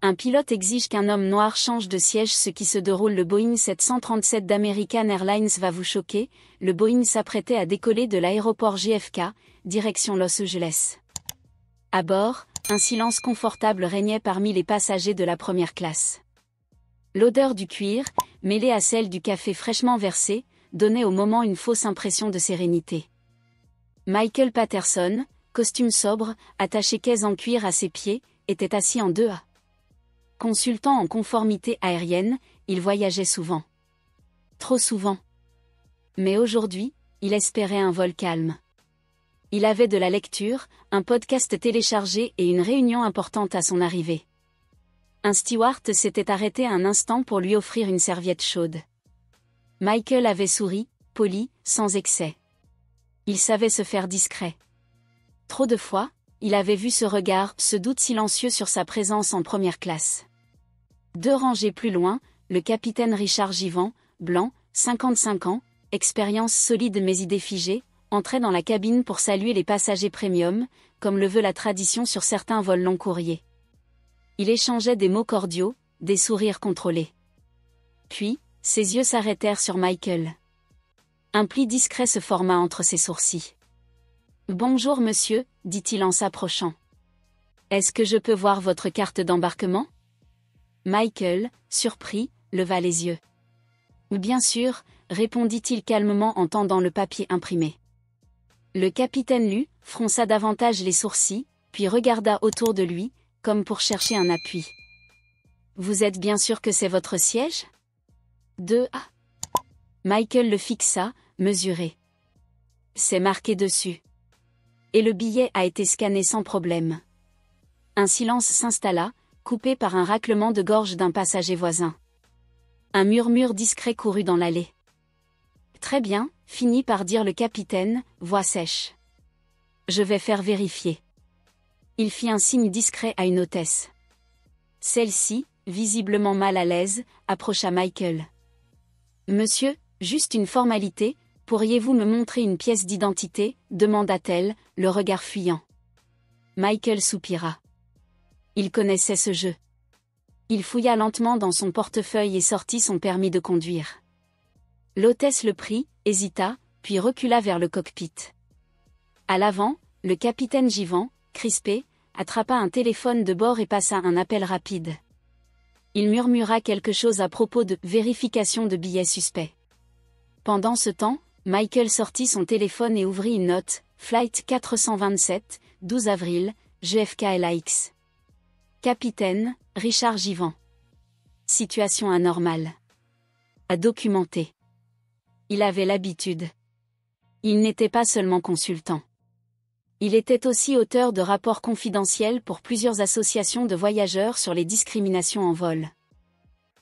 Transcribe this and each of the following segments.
Un pilote exige qu'un homme noir change de siège. Ce qui se déroule. Le Boeing 737 d'American Airlines va vous choquer. Le Boeing s'apprêtait à décoller de l'aéroport JFK, direction Los Angeles. À bord, un silence confortable régnait parmi les passagers de la première classe. L'odeur du cuir, mêlée à celle du café fraîchement versé, donnait au moment une fausse impression de sérénité. Michael Patterson, costume sobre, attaché caisse en cuir à ses pieds, était assis en 2A. Consultant en conformité aérienne, il voyageait souvent. Trop souvent. Mais aujourd'hui, il espérait un vol calme. Il avait de la lecture, un podcast téléchargé et une réunion importante à son arrivée. Un steward s'était arrêté un instant pour lui offrir une serviette chaude. Michael avait souri, poli, sans excès. Il savait se faire discret. Trop de fois, il avait vu ce regard, ce doute silencieux sur sa présence en première classe. 2 rangées plus loin, le capitaine Richard Givant, blanc, 55 ans, expérience solide mais idée figée, entrait dans la cabine pour saluer les passagers premium, comme le veut la tradition sur certains vols long courriers. Il échangeait des mots cordiaux, des sourires contrôlés. Puis, ses yeux s'arrêtèrent sur Michael. Un pli discret se forma entre ses sourcils. « Bonjour monsieur », dit-il en s'approchant. « Est-ce que je peux voir votre carte d'embarquement ?» Michael, surpris, leva les yeux. « Bien sûr », répondit-il calmement en tendant le papier imprimé. Le capitaine lut, fronça davantage les sourcils, puis regarda autour de lui, comme pour chercher un appui. « Vous êtes bien sûr que c'est votre siège ?» 2A. Michael le fixa, mesuré. « C'est marqué dessus. » Et le billet a été scanné sans problème. Un silence s'installa, coupé par un raclement de gorge d'un passager voisin. Un murmure discret courut dans l'allée. « Très bien », finit par dire le capitaine, voix sèche. « Je vais faire vérifier. » Il fit un signe discret à une hôtesse. Celle-ci, visiblement mal à l'aise, approcha Michael. « Monsieur, juste une formalité, pourriez-vous me montrer une pièce d'identité ?» demanda-t-elle, le regard fuyant. Michael soupira. Il connaissait ce jeu. Il fouilla lentement dans son portefeuille et sortit son permis de conduire. L'hôtesse le prit, hésita, puis recula vers le cockpit. À l'avant, le capitaine Givant, crispé, attrapa un téléphone de bord et passa un appel rapide. Il murmura quelque chose à propos de « vérification de billets suspects ». Pendant ce temps, Michael sortit son téléphone et ouvrit une note, « Flight 427, 12 avril, JFK LAX. Capitaine, Richard Givant. Situation anormale. À documenter. » Il avait l'habitude. Il n'était pas seulement consultant. Il était aussi auteur de rapports confidentiels pour plusieurs associations de voyageurs sur les discriminations en vol.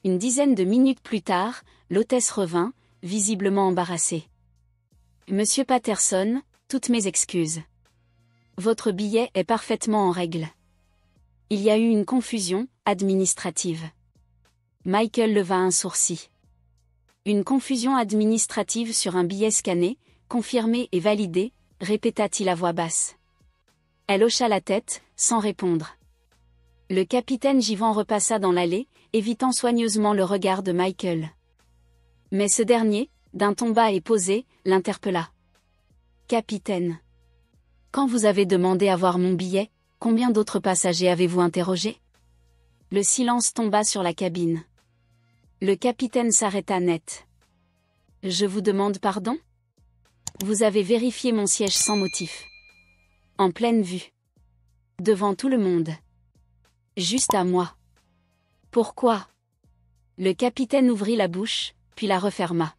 Une dizaine de minutes plus tard, l'hôtesse revint, visiblement embarrassée. « Monsieur Patterson, toutes mes excuses. Votre billet est parfaitement en règle. Il y a eu une confusion administrative. » Michael leva un sourcil. « Une confusion administrative sur un billet scanné, confirmé et validé », répéta-t-il à voix basse. Elle hocha la tête, sans répondre. Le capitaine Givant repassa dans l'allée, évitant soigneusement le regard de Michael. Mais ce dernier, d'un ton bas et posé, l'interpella. « Capitaine. Quand vous avez demandé à voir mon billet, combien d'autres passagers avez-vous interrogé ?» Le silence tomba sur la cabine. Le capitaine s'arrêta net. « Je vous demande pardon ? Vous avez vérifié mon siège sans motif. En pleine vue. Devant tout le monde. Juste à moi. Pourquoi ? » Le capitaine ouvrit la bouche, puis la referma.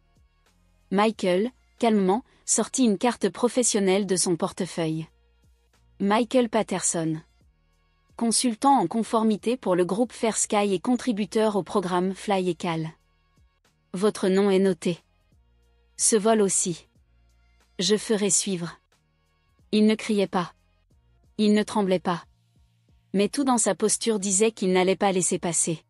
Michael, calmement, sortit une carte professionnelle de son portefeuille. Michael Patterson. Consultant en conformité pour le groupe Fair Sky et contributeur au programme Fly ECAL. Votre nom est noté. Ce vol aussi. Je ferai suivre. Il ne criait pas. Il ne tremblait pas. Mais tout dans sa posture disait qu'il n'allait pas laisser passer.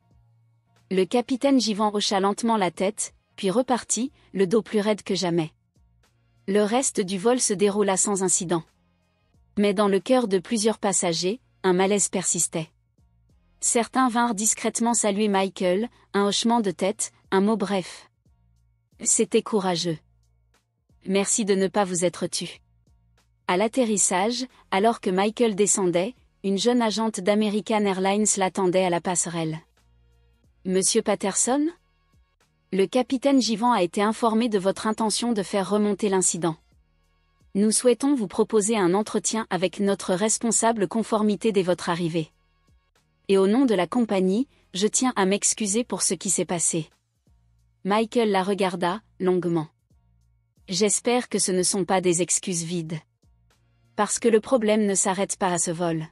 Le capitaine Givant hocha lentement la tête, puis repartit, le dos plus raide que jamais. Le reste du vol se déroula sans incident. Mais dans le cœur de plusieurs passagers, un malaise persistait. Certains vinrent discrètement saluer Michael, un hochement de tête, un mot bref. C'était courageux. Merci de ne pas vous être tu. À l'atterrissage, alors que Michael descendait, une jeune agente d'American Airlines l'attendait à la passerelle. Monsieur Patterson ? Le capitaine Givant a été informé de votre intention de faire remonter l'incident. Nous souhaitons vous proposer un entretien avec notre responsable conformité dès votre arrivée. Et au nom de la compagnie, je tiens à m'excuser pour ce qui s'est passé. Michael la regarda, longuement. J'espère que ce ne sont pas des excuses vides. Parce que le problème ne s'arrête pas à ce vol.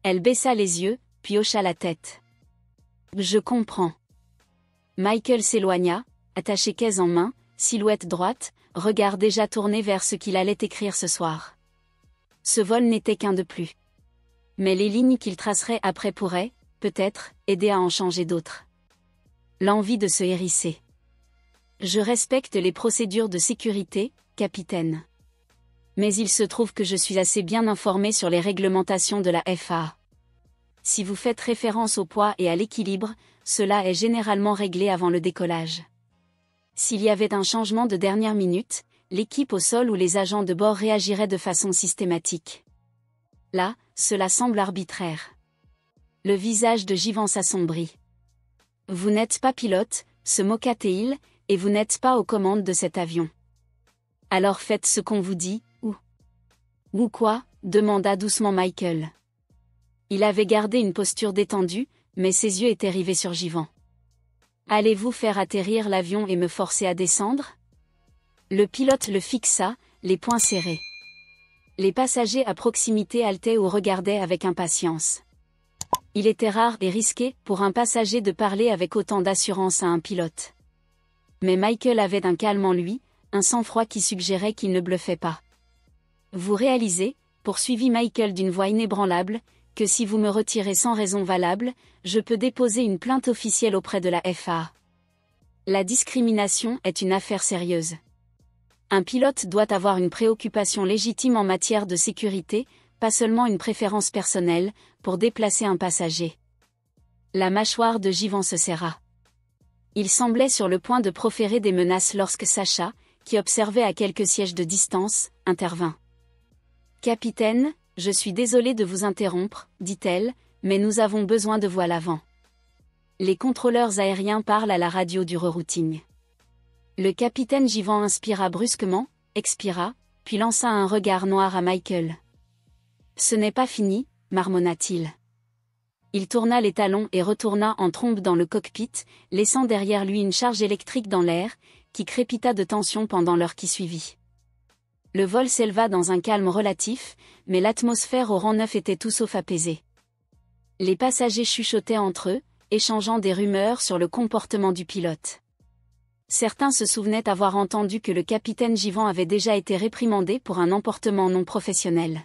Elle baissa les yeux, puis hocha la tête. Je comprends. Michael s'éloigna, attaché caisse en main, silhouette droite, regard déjà tourné vers ce qu'il allait écrire ce soir. Ce vol n'était qu'un de plus. Mais les lignes qu'il tracerait après pourraient, peut-être, aider à en changer d'autres. L'envie de se hérisser. Je respecte les procédures de sécurité, capitaine. Mais il se trouve que je suis assez bien informé sur les réglementations de la FAA. Si vous faites référence au poids et à l'équilibre, cela est généralement réglé avant le décollage. S'il y avait un changement de dernière minute, l'équipe au sol ou les agents de bord réagiraient de façon systématique. Là, cela semble arbitraire. Le visage de Givant s'assombrit. Vous n'êtes pas pilote, se moqua-t-il, et vous n'êtes pas aux commandes de cet avion. Alors faites ce qu'on vous dit, ou... Ou quoi ? Demanda doucement Michael. Il avait gardé une posture détendue, mais ses yeux étaient rivés sur Givant. Allez-vous faire atterrir l'avion et me forcer à descendre ? Le pilote le fixa, les poings serrés. Les passagers à proximité haletaient ou regardaient avec impatience. Il était rare et risqué pour un passager de parler avec autant d'assurance à un pilote. Mais Michael avait un calme en lui, un sang-froid qui suggérait qu'il ne bluffait pas. Vous réalisez, poursuivit Michael d'une voix inébranlable, que si vous me retirez sans raison valable, je peux déposer une plainte officielle auprès de la FAA. La discrimination est une affaire sérieuse. Un pilote doit avoir une préoccupation légitime en matière de sécurité, pas seulement une préférence personnelle, pour déplacer un passager. La mâchoire de Givant se serra. Il semblait sur le point de proférer des menaces lorsque Sacha, qui observait à quelques sièges de distance, intervint. « Capitaine, je suis désolée de vous interrompre, dit-elle, mais nous avons besoin de vous à l'avant. Les contrôleurs aériens parlent à la radio du rerouting. » Le capitaine Givant inspira brusquement, expira, puis lança un regard noir à Michael. « Ce n'est pas fini, marmonna-t-il. » Il tourna les talons et retourna en trombe dans le cockpit, laissant derrière lui une charge électrique dans l'air, qui crépita de tension pendant l'heure qui suivit. Le vol s'éleva dans un calme relatif, mais l'atmosphère au rang 9 était tout sauf apaisée. Les passagers chuchotaient entre eux, échangeant des rumeurs sur le comportement du pilote. Certains se souvenaient avoir entendu que le capitaine Givant avait déjà été réprimandé pour un emportement non professionnel.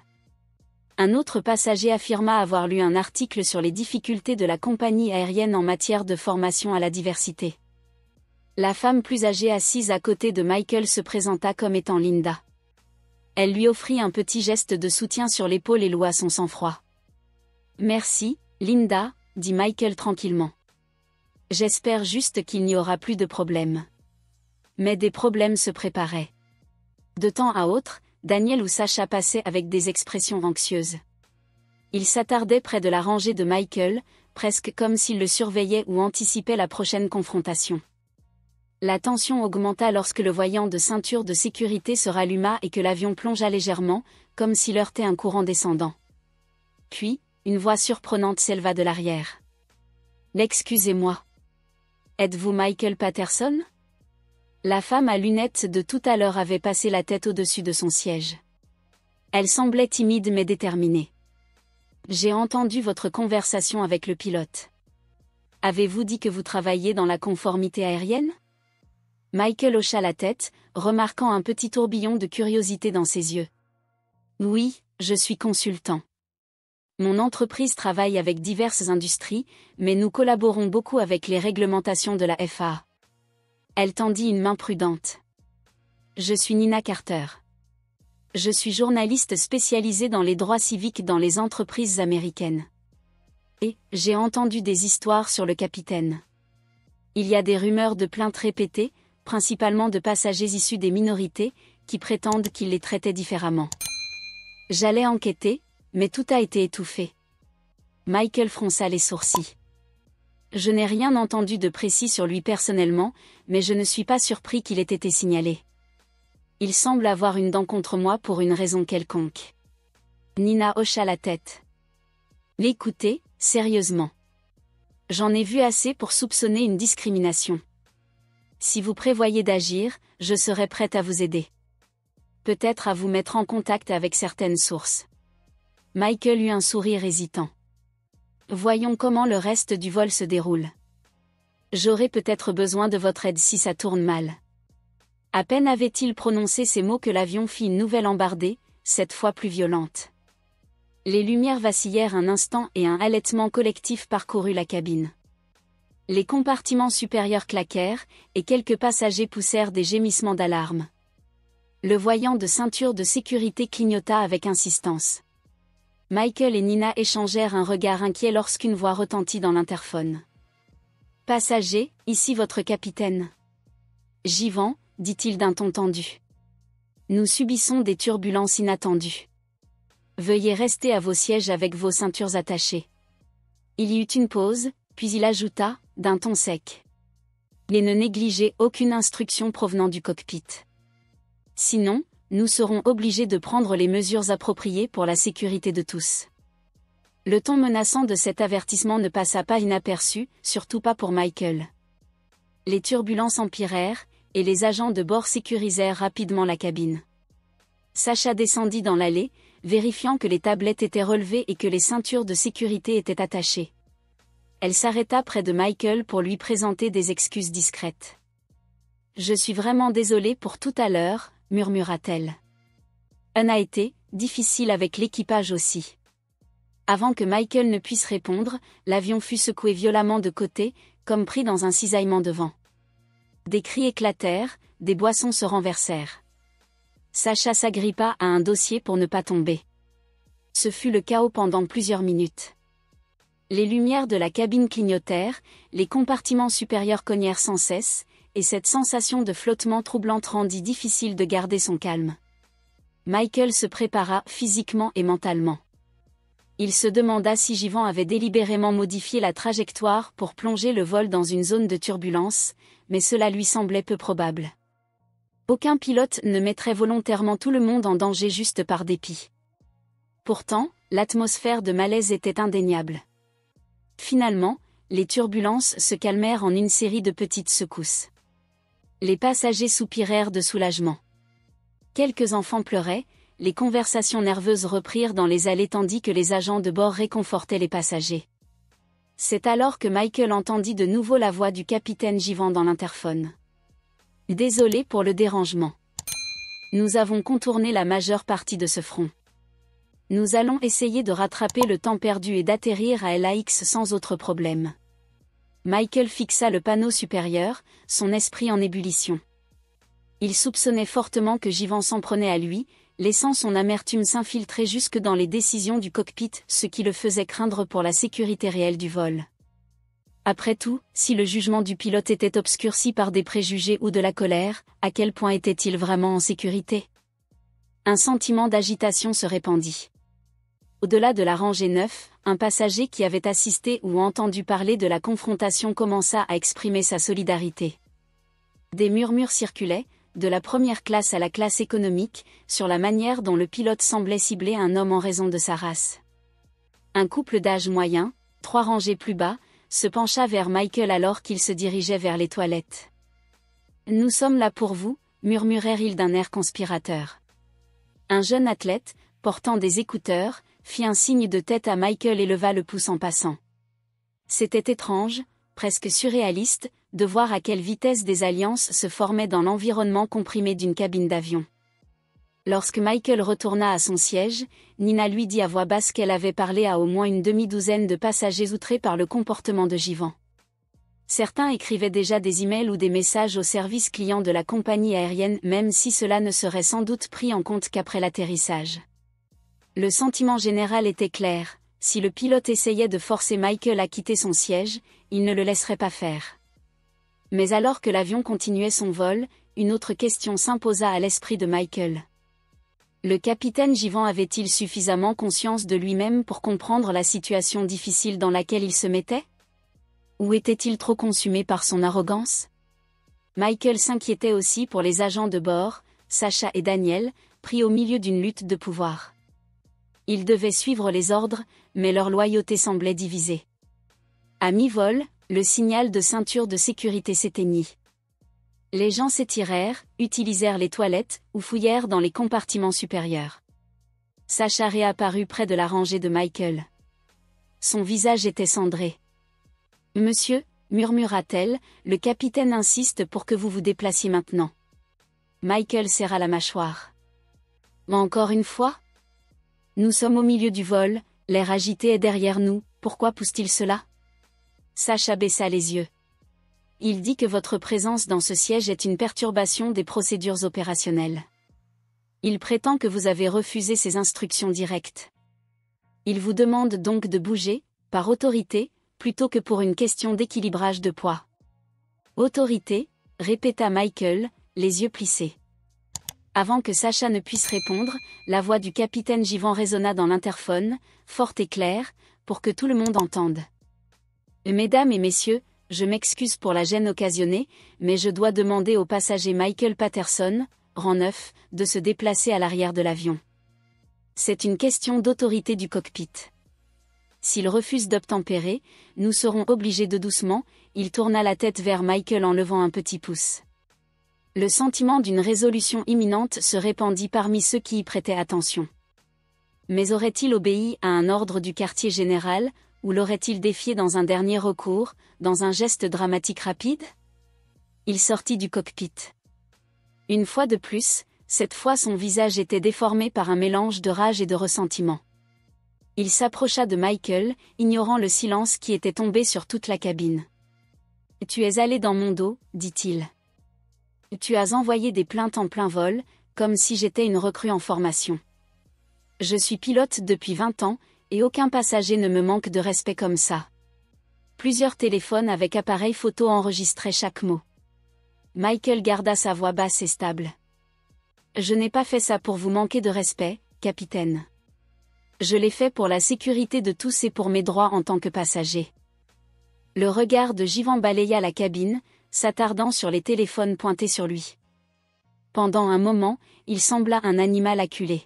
Un autre passager affirma avoir lu un article sur les difficultés de la compagnie aérienne en matière de formation à la diversité. La femme plus âgée assise à côté de Michael se présenta comme étant Linda. Elle lui offrit un petit geste de soutien sur l'épaule et loua son sang-froid. « Merci, Linda, » dit Michael tranquillement. « J'espère juste qu'il n'y aura plus de problèmes. » Mais des problèmes se préparaient. De temps à autre, Daniel ou Sacha passaient avec des expressions anxieuses. Ils s'attardaient près de la rangée de Michael, presque comme s'ils le surveillaient ou anticipaient la prochaine confrontation. La tension augmenta lorsque le voyant de ceinture de sécurité se ralluma et que l'avion plongea légèrement, comme s'il heurtait un courant descendant. Puis, une voix surprenante s'éleva de l'arrière. « Excusez-moi. Êtes-vous Michael Patterson ?» La femme à lunettes de tout à l'heure avait passé la tête au-dessus de son siège. Elle semblait timide mais déterminée. « J'ai entendu votre conversation avec le pilote. Avez-vous dit que vous travailliez dans la conformité aérienne ?» Michael hocha la tête, remarquant un petit tourbillon de curiosité dans ses yeux. « Oui, je suis consultant. Mon entreprise travaille avec diverses industries, mais nous collaborons beaucoup avec les réglementations de la FAA. » Elle tendit une main prudente. « Je suis Nina Carter. Je suis journaliste spécialisée dans les droits civiques dans les entreprises américaines. Et j'ai entendu des histoires sur le capitaine. Il y a des rumeurs de plaintes répétées, principalement de passagers issus des minorités, qui prétendent qu'il les traitait différemment. J'allais enquêter, mais tout a été étouffé. Michael fronça les sourcils. Je n'ai rien entendu de précis sur lui personnellement, mais je ne suis pas surpris qu'il ait été signalé. Il semble avoir une dent contre moi pour une raison quelconque. Nina hocha la tête. L'écoutez, sérieusement. J'en ai vu assez pour soupçonner une discrimination. Si vous prévoyez d'agir, je serai prête à vous aider. Peut-être à vous mettre en contact avec certaines sources. Michael eut un sourire hésitant. Voyons comment le reste du vol se déroule. J'aurai peut-être besoin de votre aide si ça tourne mal. À peine avait-il prononcé ces mots que l'avion fit une nouvelle embardée, cette fois plus violente. Les lumières vacillèrent un instant et un halètement collectif parcourut la cabine. Les compartiments supérieurs claquèrent, et quelques passagers poussèrent des gémissements d'alarme. Le voyant de ceinture de sécurité clignota avec insistance. Michael et Nina échangèrent un regard inquiet lorsqu'une voix retentit dans l'interphone. « Passagers, ici votre capitaine. »« Givant, » dit-il d'un ton tendu. « Nous subissons des turbulences inattendues. Veuillez rester à vos sièges avec vos ceintures attachées. » Il y eut une pause, puis il ajouta, d'un ton sec. « Et ne négligez aucune instruction provenant du cockpit. Sinon, nous serons obligés de prendre les mesures appropriées pour la sécurité de tous. » Le ton menaçant de cet avertissement ne passa pas inaperçu, surtout pas pour Michael. Les turbulences empirèrent, et les agents de bord sécurisèrent rapidement la cabine. Sacha descendit dans l'allée, vérifiant que les tablettes étaient relevées et que les ceintures de sécurité étaient attachées. Elle s'arrêta près de Michael pour lui présenter des excuses discrètes. « Je suis vraiment désolée pour tout à l'heure, » murmura-t-elle. « Un a été difficile avec l'équipage aussi. » Avant que Michael ne puisse répondre, l'avion fut secoué violemment de côté, comme pris dans un cisaillement de vent. Des cris éclatèrent, des boissons se renversèrent. Sacha s'agrippa à un dossier pour ne pas tomber. Ce fut le chaos pendant plusieurs minutes. Les lumières de la cabine clignotèrent, les compartiments supérieurs cognèrent sans cesse, et cette sensation de flottement troublante rendit difficile de garder son calme. Michael se prépara physiquement et mentalement. Il se demanda si Givant avait délibérément modifié la trajectoire pour plonger le vol dans une zone de turbulence, mais cela lui semblait peu probable. Aucun pilote ne mettrait volontairement tout le monde en danger juste par dépit. Pourtant, l'atmosphère de malaise était indéniable. Finalement, les turbulences se calmèrent en une série de petites secousses. Les passagers soupirèrent de soulagement. Quelques enfants pleuraient, les conversations nerveuses reprirent dans les allées tandis que les agents de bord réconfortaient les passagers. C'est alors que Michael entendit de nouveau la voix du capitaine Givant dans l'interphone. « Désolé pour le dérangement. Nous avons contourné la majeure partie de ce front. Nous allons essayer de rattraper le temps perdu et d'atterrir à LAX sans autre problème. » Michael fixa le panneau supérieur, son esprit en ébullition. Il soupçonnait fortement que Givant s'en prenait à lui, laissant son amertume s'infiltrer jusque dans les décisions du cockpit, ce qui le faisait craindre pour la sécurité réelle du vol. Après tout, si le jugement du pilote était obscurci par des préjugés ou de la colère, à quel point était-il vraiment en sécurité ? Un sentiment d'agitation se répandit. Au-delà de la rangée 9, un passager qui avait assisté ou entendu parler de la confrontation commença à exprimer sa solidarité. Des murmures circulaient, de la première classe à la classe économique, sur la manière dont le pilote semblait cibler un homme en raison de sa race. Un couple d'âge moyen, 3 rangées plus bas, se pencha vers Michael alors qu'il se dirigeait vers les toilettes. « Nous sommes là pour vous », murmurèrent-ils d'un air conspirateur. Un jeune athlète, portant des écouteurs, fit un signe de tête à Michael et leva le pouce en passant. C'était étrange, presque surréaliste, de voir à quelle vitesse des alliances se formaient dans l'environnement comprimé d'une cabine d'avion. Lorsque Michael retourna à son siège, Nina lui dit à voix basse qu'elle avait parlé à au moins une demi-douzaine de passagers outrés par le comportement de Givant. Certains écrivaient déjà des emails ou des messages au service client de la compagnie aérienne, même si cela ne serait sans doute pris en compte qu'après l'atterrissage. Le sentiment général était clair, si le pilote essayait de forcer Michael à quitter son siège, il ne le laisserait pas faire. Mais alors que l'avion continuait son vol, une autre question s'imposa à l'esprit de Michael. Le capitaine Givens avait-il suffisamment conscience de lui-même pour comprendre la situation difficile dans laquelle il se mettait? Ou était-il trop consumé par son arrogance? Michael s'inquiétait aussi pour les agents de bord, Sacha et Daniel, pris au milieu d'une lutte de pouvoir. Ils devaient suivre les ordres, mais leur loyauté semblait divisée. À mi-vol, le signal de ceinture de sécurité s'éteignit. Les gens s'étirèrent, utilisèrent les toilettes, ou fouillèrent dans les compartiments supérieurs. Sacha réapparut près de la rangée de Michael. Son visage était cendré. « Monsieur, » murmura-t-elle, « le capitaine insiste pour que vous vous déplaciez maintenant. » Michael serra la mâchoire. « Encore une fois ? Nous sommes au milieu du vol, l'air agité est derrière nous, pourquoi pousse-t-il cela ?» Sacha baissa les yeux. « Il dit que votre présence dans ce siège est une perturbation des procédures opérationnelles. Il prétend que vous avez refusé ses instructions directes. Il vous demande donc de bouger, par autorité, plutôt que pour une question d'équilibrage de poids. » « Autorité » répéta Michael, les yeux plissés. Avant que Sacha ne puisse répondre, la voix du capitaine Givens résonna dans l'interphone, forte et claire, pour que tout le monde entende. « Mesdames et messieurs, je m'excuse pour la gêne occasionnée, mais je dois demander au passager Michael Patterson, rang 9, de se déplacer à l'arrière de l'avion. C'est une question d'autorité du cockpit. S'il refuse d'obtempérer, nous serons obligés de doucement. » Il tourna la tête vers Michael en levant un petit pouce. Le sentiment d'une résolution imminente se répandit parmi ceux qui y prêtaient attention. Mais aurait-il obéi à un ordre du quartier général, ou l'aurait-il défié dans un dernier recours, dans un geste dramatique rapide? Il sortit du cockpit. Une fois de plus, cette fois son visage était déformé par un mélange de rage et de ressentiment. Il s'approcha de Michael, ignorant le silence qui était tombé sur toute la cabine. « Tu es allé dans mon dos, dit-il. Tu as envoyé des plaintes en plein vol, comme si j'étais une recrue en formation. Je suis pilote depuis 20 ans, et aucun passager ne me manque de respect comme ça. » Plusieurs téléphones avec appareil photo enregistraient chaque mot. Michael garda sa voix basse et stable. « Je n'ai pas fait ça pour vous manquer de respect, capitaine. Je l'ai fait pour la sécurité de tous et pour mes droits en tant que passager. » Le regard de Givens balaya la cabine, s'attardant sur les téléphones pointés sur lui. Pendant un moment, il sembla un animal acculé.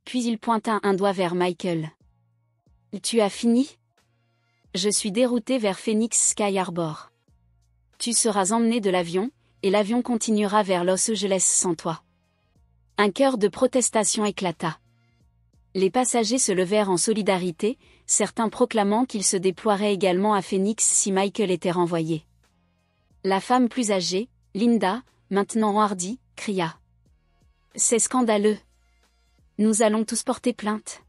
Puis il pointa un doigt vers Michael. « Tu as fini ? Je suis dérouté vers Phoenix Sky Harbor. Tu seras emmené de l'avion, et l'avion continuera vers Los Angeles sans toi. » Un chœur de protestation éclata. Les passagers se levèrent en solidarité, certains proclamant qu'ils se déploieraient également à Phoenix si Michael était renvoyé. La femme plus âgée, Linda, maintenant enhardie, cria. « C'est scandaleux. Nous allons tous porter plainte. »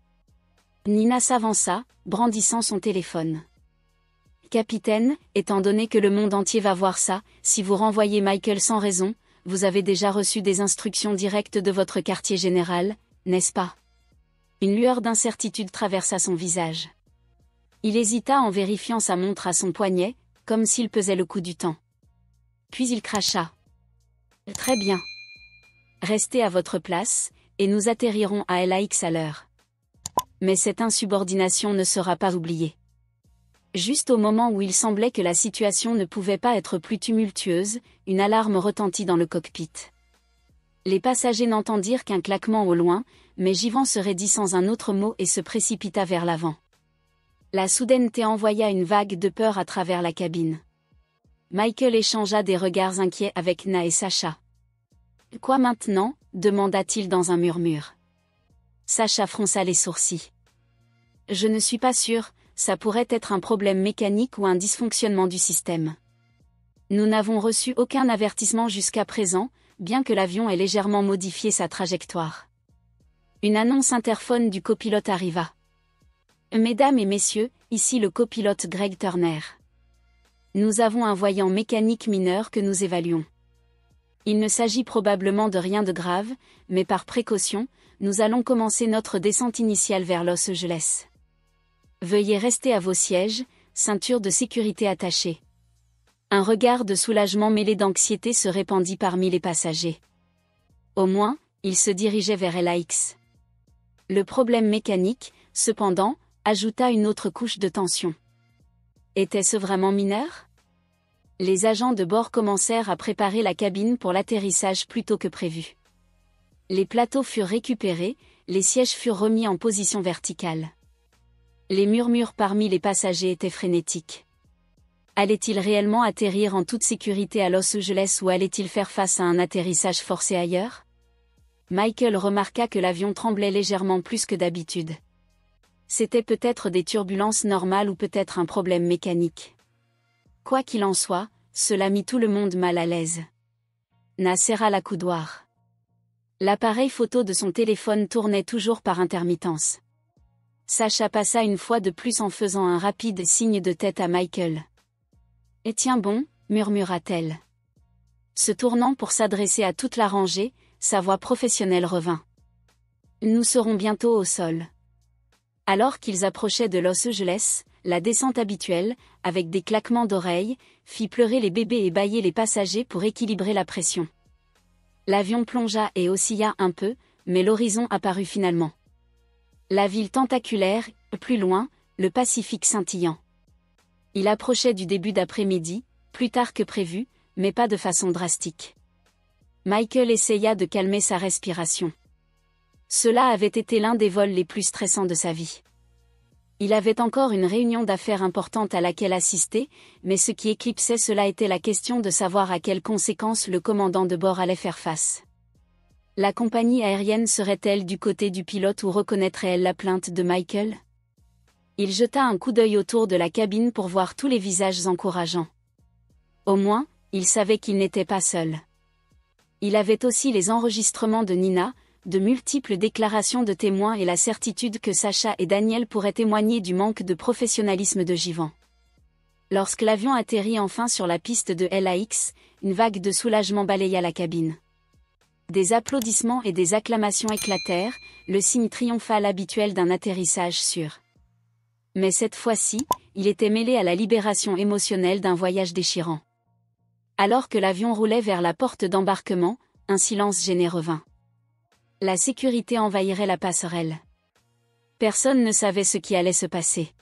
Nina s'avança, brandissant son téléphone. « Capitaine, étant donné que le monde entier va voir ça, si vous renvoyez Michael sans raison, vous avez déjà reçu des instructions directes de votre quartier général, n'est-ce pas ?» Une lueur d'incertitude traversa son visage. Il hésita en vérifiant sa montre à son poignet, comme s'il pesait le coup du temps. Puis il cracha. « Très bien. Restez à votre place, et nous atterrirons à LAX à l'heure. » Mais cette insubordination ne sera pas oubliée. Juste au moment où il semblait que la situation ne pouvait pas être plus tumultueuse, une alarme retentit dans le cockpit. Les passagers n'entendirent qu'un claquement au loin, mais Givens se raidit sans un autre mot et se précipita vers l'avant. La soudaineté envoya une vague de peur à travers la cabine. Michael échangea des regards inquiets avec Na et Sacha. « Quoi maintenant ?» demanda-t-il dans un murmure. Sacha fronça les sourcils. « Je ne suis pas sûr, ça pourrait être un problème mécanique ou un dysfonctionnement du système. Nous n'avons reçu aucun avertissement jusqu'à présent, bien que l'avion ait légèrement modifié sa trajectoire. » Une annonce interphone du copilote arriva. « Mesdames et messieurs, ici le copilote Greg Turner. Nous avons un voyant mécanique mineur que nous évaluons. Il ne s'agit probablement de rien de grave, mais par précaution, nous allons commencer notre descente initiale vers Los Angeles. Veuillez rester à vos sièges, ceinture de sécurité attachée. Un regard de soulagement mêlé d'anxiété se répandit parmi les passagers. Au moins, ils se dirigeaient vers LAX. Le problème mécanique, cependant, ajouta une autre couche de tension. Était-ce vraiment mineur? Les agents de bord commencèrent à préparer la cabine pour l'atterrissage plus tôt que prévu. Les plateaux furent récupérés, les sièges furent remis en position verticale. Les murmures parmi les passagers étaient frénétiques. Allait-il réellement atterrir en toute sécurité à Los Angeles ou allait-il faire face à un atterrissage forcé ailleurs? Michael remarqua que l'avion tremblait légèrement plus que d'habitude. C'était peut-être des turbulences normales ou peut-être un problème mécanique. Quoi qu'il en soit, cela mit tout le monde mal à l'aise. Na serra la coudoir. L'appareil photo de son téléphone tournait toujours par intermittence. Sacha passa une fois de plus en faisant un rapide signe de tête à Michael. « Et tiens bon » murmura-t-elle. Se tournant pour s'adresser à toute la rangée, sa voix professionnelle revint. « Nous serons bientôt au sol. » Alors qu'ils approchaient de Los Angeles, la descente habituelle, avec des claquements d'oreilles, fit pleurer les bébés et bâiller les passagers pour équilibrer la pression. L'avion plongea et oscilla un peu, mais l'horizon apparut finalement. La ville tentaculaire, plus loin, le Pacifique scintillant. Il approchait du début d'après-midi, plus tard que prévu, mais pas de façon drastique. Michael essaya de calmer sa respiration. Cela avait été l'un des vols les plus stressants de sa vie. Il avait encore une réunion d'affaires importante à laquelle assister, mais ce qui éclipsait cela était la question de savoir à quelles conséquences le commandant de bord allait faire face. La compagnie aérienne serait-elle du côté du pilote ou reconnaîtrait-elle la plainte de Michael? Il jeta un coup d'œil autour de la cabine pour voir tous les visages encourageants. Au moins, il savait qu'il n'était pas seul. Il avait aussi les enregistrements de Nina, de multiples déclarations de témoins et la certitude que Sacha et Daniel pourraient témoigner du manque de professionnalisme de Jivan. Lorsque l'avion atterrit enfin sur la piste de LAX, une vague de soulagement balaya la cabine. Des applaudissements et des acclamations éclatèrent, le signe triomphal habituel d'un atterrissage sûr. Mais cette fois-ci, il était mêlé à la libération émotionnelle d'un voyage déchirant. Alors que l'avion roulait vers la porte d'embarquement, un silence gêné revint. La sécurité envahirait la passerelle. Personne ne savait ce qui allait se passer.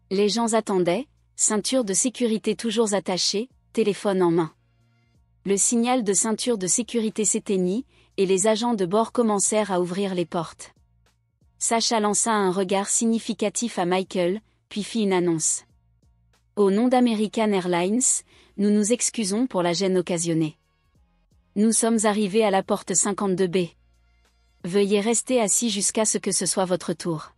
Les gens attendaient, ceinture de sécurité toujours attachée, téléphone en main. Le signal de ceinture de sécurité s'éteignit, et les agents de bord commencèrent à ouvrir les portes. Sacha lança un regard significatif à Michael, puis fit une annonce. Au nom d'American Airlines, nous nous excusons pour la gêne occasionnée. Nous sommes arrivés à la porte 52B. Veuillez rester assis jusqu'à ce que ce soit votre tour.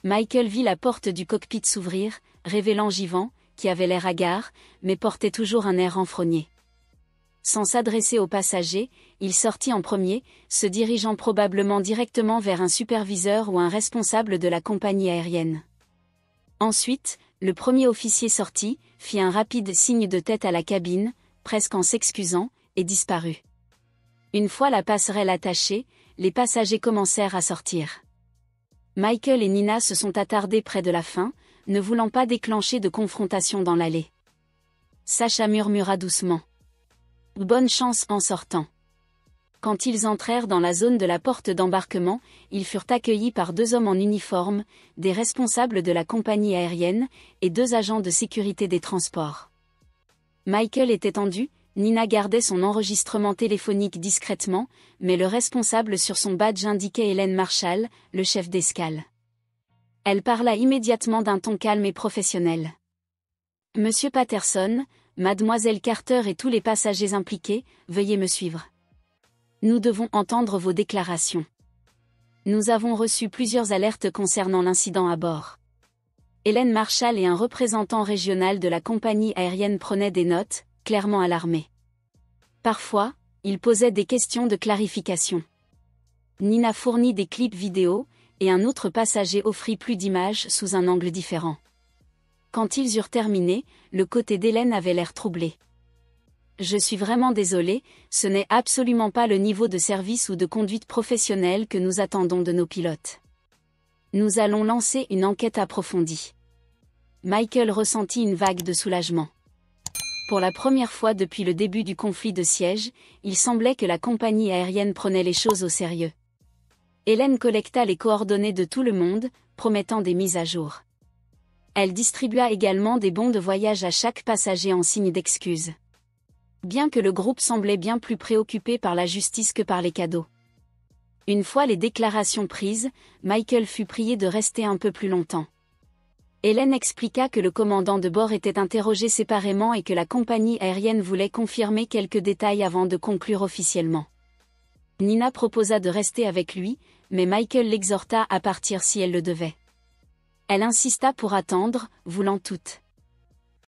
Michael vit la porte du cockpit s'ouvrir, révélant Jivan, qui avait l'air hagard, mais portait toujours un air renfrogné. Sans s'adresser aux passagers, il sortit en premier, se dirigeant probablement directement vers un superviseur ou un responsable de la compagnie aérienne. Ensuite, le premier officier sortit, fit un rapide signe de tête à la cabine, presque en s'excusant, et disparut. Une fois la passerelle attachée, les passagers commencèrent à sortir. Michael et Nina se sont attardés près de la fin, ne voulant pas déclencher de confrontation dans l'allée. Sacha murmura doucement. Bonne chance en sortant. Quand ils entrèrent dans la zone de la porte d'embarquement, ils furent accueillis par deux hommes en uniforme, des responsables de la compagnie aérienne, et deux agents de sécurité des transports. Michael était tendu, Nina gardait son enregistrement téléphonique discrètement, mais le responsable sur son badge indiquait Hélène Marshall, le chef d'escale. Elle parla immédiatement d'un ton calme et professionnel. « Monsieur Patterson, Mademoiselle Carter et tous les passagers impliqués, veuillez me suivre. Nous devons entendre vos déclarations. Nous avons reçu plusieurs alertes concernant l'incident à bord. » Hélène Marshall et un représentant régional de la compagnie aérienne prenaient des notes, clairement alarmés. Parfois, ils posaient des questions de clarification. Nina fournit des clips vidéo, et un autre passager offrit plus d'images sous un angle différent. Quand ils eurent terminé, le côté d'Hélène avait l'air troublé. « Je suis vraiment désolé, ce n'est absolument pas le niveau de service ou de conduite professionnelle que nous attendons de nos pilotes. Nous allons lancer une enquête approfondie. Michael ressentit une vague de soulagement. Pour la première fois depuis le début du conflit de siège, il semblait que la compagnie aérienne prenait les choses au sérieux. Hélène collecta les coordonnées de tout le monde, promettant des mises à jour. Elle distribua également des bons de voyage à chaque passager en signe d'excuse. Bien que le groupe semblait bien plus préoccupé par la justice que par les cadeaux. Une fois les déclarations prises, Michael fut prié de rester un peu plus longtemps. Hélène expliqua que le commandant de bord était interrogé séparément et que la compagnie aérienne voulait confirmer quelques détails avant de conclure officiellement. Nina proposa de rester avec lui, mais Michael l'exhorta à partir si elle le devait. Elle insista pour attendre, voulant toute